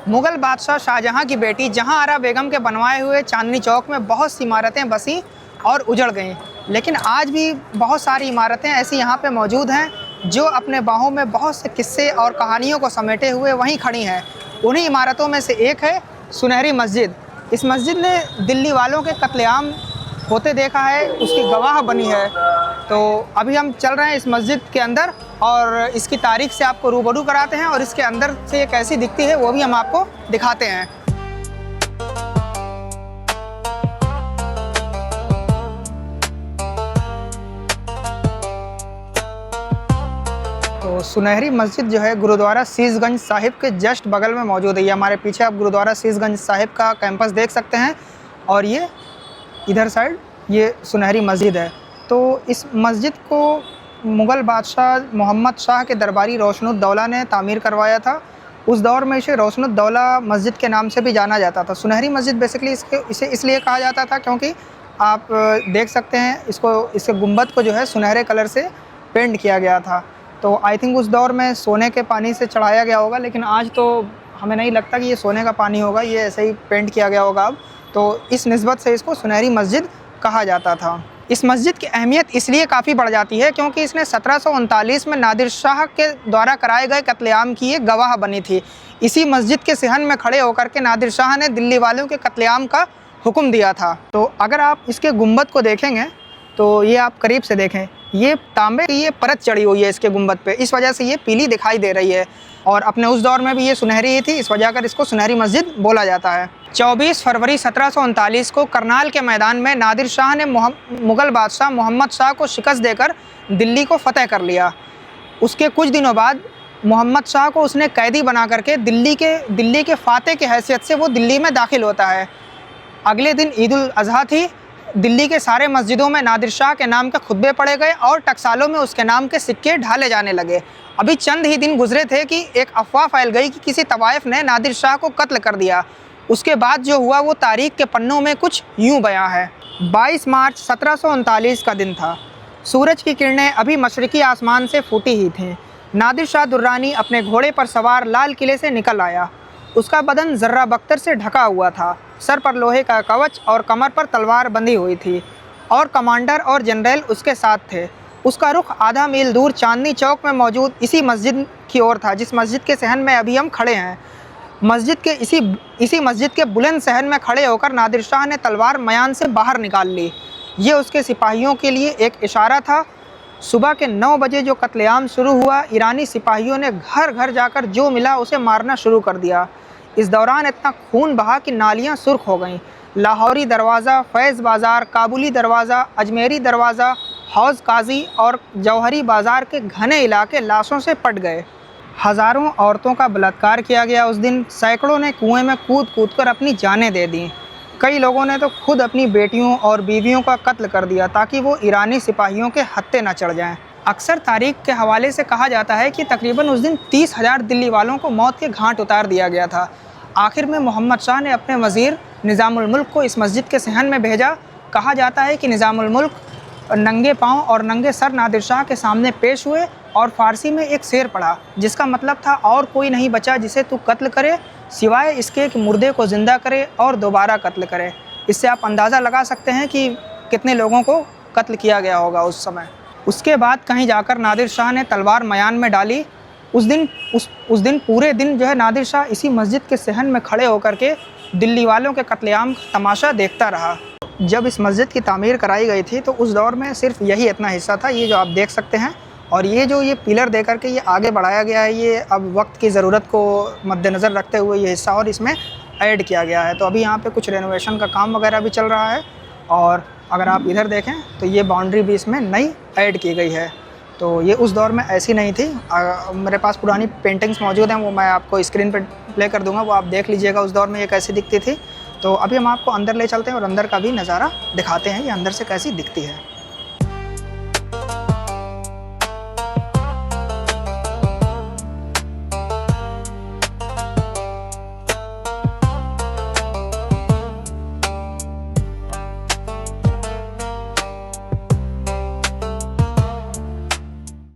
मुग़ल बादशाह शाहजहां की बेटी जहां आरा बेगम के बनवाए हुए चांदनी चौक में बहुत सी इमारतें बसी और उजड़ गईं, लेकिन आज भी बहुत सारी इमारतें ऐसी यहाँ पे मौजूद हैं जो अपने बाहों में बहुत से किस्से और कहानियों को समेटे हुए वहीं खड़ी हैं। उन्हीं इमारतों में से एक है सुनहरी मस्जिद। इस मस्जिद ने दिल्ली वालों के कत्लेआम होते देखा है, उसकी गवाह बनी है। तो अभी हम चल रहे हैं इस मस्जिद के अंदर और इसकी तारीख से आपको रूबरू कराते हैं और इसके अंदर से ये कैसी दिखती है वो भी हम आपको दिखाते हैं। तो सुनहरी मस्जिद जो है गुरुद्वारा शीशगंज साहिब के जस्ट बगल में मौजूद है। ये हमारे पीछे आप गुरुद्वारा शीशगंज साहिब का कैंपस देख सकते हैं और ये इधर साइड ये सुनहरी मस्जिद है। तो इस मस्जिद को मुग़ल बादशाह मोहम्मद शाह के दरबारी रोशनुद्दौला ने तामीर करवाया था। उस दौर में इसे रोशनुद्दौला मस्जिद के नाम से भी जाना जाता था। सुनहरी मस्जिद बेसिकली इसे इसलिए कहा जाता था क्योंकि आप देख सकते हैं इसके गुंबद को जो है सुनहरे कलर से पेंट किया गया था। तो आई थिंक उस दौर में सोने के पानी से चढ़ाया गया होगा, लेकिन आज तो हमें नहीं लगता कि ये सोने का पानी होगा, ये ऐसे ही पेंट किया गया होगा अब। तो इस निस्बत से इसको सुनहरी मस्जिद कहा जाता था। इस मस्जिद की अहमियत इसलिए काफ़ी बढ़ जाती है क्योंकि इसने 1739 में नादिर शाह के द्वारा कराए गए कत्लेआम की एक गवाह बनी थी। इसी मस्जिद के सिहन में खड़े होकर के नादिर शाह ने दिल्ली वालों के कत्लेआम का हुक्म दिया था। तो अगर आप इसके गुंबद को देखेंगे तो ये आप करीब से देखें, ये तांबे की ये परत चढ़ी हुई है इसके गुंबद पे, इस वजह से ये पीली दिखाई दे रही है। और अपने उस दौर में भी ये सुनहरी ही थी, इस वजह कर इसको सुनहरी मस्जिद बोला जाता है। 24 फरवरी 1739 को करनाल के मैदान में नादिर शाह ने मुग़ल बादशाह मोहम्मद शाह को शिकस्त देकर दिल्ली को फ़तेह कर लिया। उसके कुछ दिनों बाद मोहम्मद शाह को उसने कैदी बना करके दिल्ली के फ़ातेह की हैसियत से वो दिल्ली में दाखिल होता है। अगले दिन ईद उल अज़हा थी। दिल्ली के सारे मस्जिदों में नादिर शाह के नाम के खुतबे पढ़े गए और टकसालों में उसके नाम के सिक्के ढाले जाने लगे। अभी चंद ही दिन गुजरे थे कि एक अफवाह फैल गई कि किसी तवाइफ ने नादिर शाह को कत्ल कर दिया। उसके बाद जो हुआ वो तारीख के पन्नों में कुछ यूँ बयां है। 22 मार्च 1739 का दिन था। सूरज की किरणें अभी मशरकी आसमान से फूटी ही थीं। नादिर शाह दुर्रानी अपने घोड़े पर सवार लाल किले से निकल आया। उसका बदन जर्रा बख्तर से ढका हुआ था, सर पर लोहे का कवच और कमर पर तलवार बंधी हुई थी और कमांडर और जनरल उसके साथ थे। उसका रुख आधा मील दूर चांदनी चौक में मौजूद इसी मस्जिद की ओर था, जिस मस्जिद के सहन में अभी हम खड़े हैं। मस्जिद के इसी मस्जिद के बुलंद सहन में खड़े होकर नादिर शाह ने तलवार मयान से बाहर निकाल ली। ये उसके सिपाहियों के लिए एक इशारा था। सुबह के 9 बजे जो कत्लेआम शुरू हुआ, ईरानी सिपाहियों ने घर घर जाकर जो मिला उसे मारना शुरू कर दिया। इस दौरान इतना खून बहा कि नालियाँ सुर्ख हो गईं। लाहौरी दरवाज़ा, फैज़ बाज़ार, काबुली दरवाज़ा, अजमेरी दरवाज़ा, हौज़ काजी और जौहरी बाज़ार के घने इलाके लाशों से पट गए। हज़ारों औरतों का बलात्कार किया गया उस दिन। सैकड़ों ने कुएं में कूद कूद कर अपनी जानें दे दी। कई लोगों ने तो खुद अपनी बेटियों और बीवियों का कत्ल कर दिया ताकि वो ईरानी सिपाहियों के हत्थे न चढ़ जाएं। अक्सर तारीख के हवाले से कहा जाता है कि तकरीबन उस दिन 30,000 दिल्ली वालों को मौत के घाट उतार दिया गया था। आखिर में मोहम्मद शाह ने अपने वज़ीर निज़ामुल मुल्क को इस मस्जिद के सहन में भेजा। कहा जाता है कि निज़ामुल मुल्क नंगे पाँव और नंगे सर नादिर शाह के सामने पेश हुए और फ़ारसी में एक शेर पढ़ा, जिसका मतलब था, और कोई नहीं बचा जिसे तू कत्ल करे सिवाय इसके कि मुर्दे को ज़िंदा करे और दोबारा कत्ल करे। इससे आप अंदाज़ा लगा सकते हैं कि कितने लोगों को कत्ल किया गया होगा उस समय। उसके बाद कहीं जाकर नादिर शाह ने तलवार मयान में डाली। उस दिन पूरे दिन जो है नादिर शाह इसी मस्जिद के सहन में खड़े होकर के दिल्ली वालों के कत्लेआम का तमाशा देखता रहा। जब इस मस्जिद की तामीर कराई गई थी तो उस दौर में सिर्फ यही इतना हिस्सा था, ये जो आप देख सकते हैं। और ये पिलर दे करके ये आगे बढ़ाया गया है। ये अब वक्त की ज़रूरत को मद्देनज़र रखते हुए ये हिस्सा और इसमें ऐड किया गया है। तो अभी यहाँ पे कुछ रेनोवेशन का काम वगैरह भी चल रहा है। और अगर आप इधर देखें तो ये बाउंड्री भी इसमें नई ऐड की गई है। तो ये उस दौर में ऐसी नहीं थी। मेरे पास पुरानी पेंटिंग्स मौजूद हैं, वो मैं आपको स्क्रीन पर प्ले कर दूंगा, वो आप देख लीजिएगा उस दौर में ये कैसी दिखती थी। तो अभी हम आपको अंदर ले चलते हैं और अंदर का भी नज़ारा दिखाते हैं, ये अंदर से कैसी दिखती है।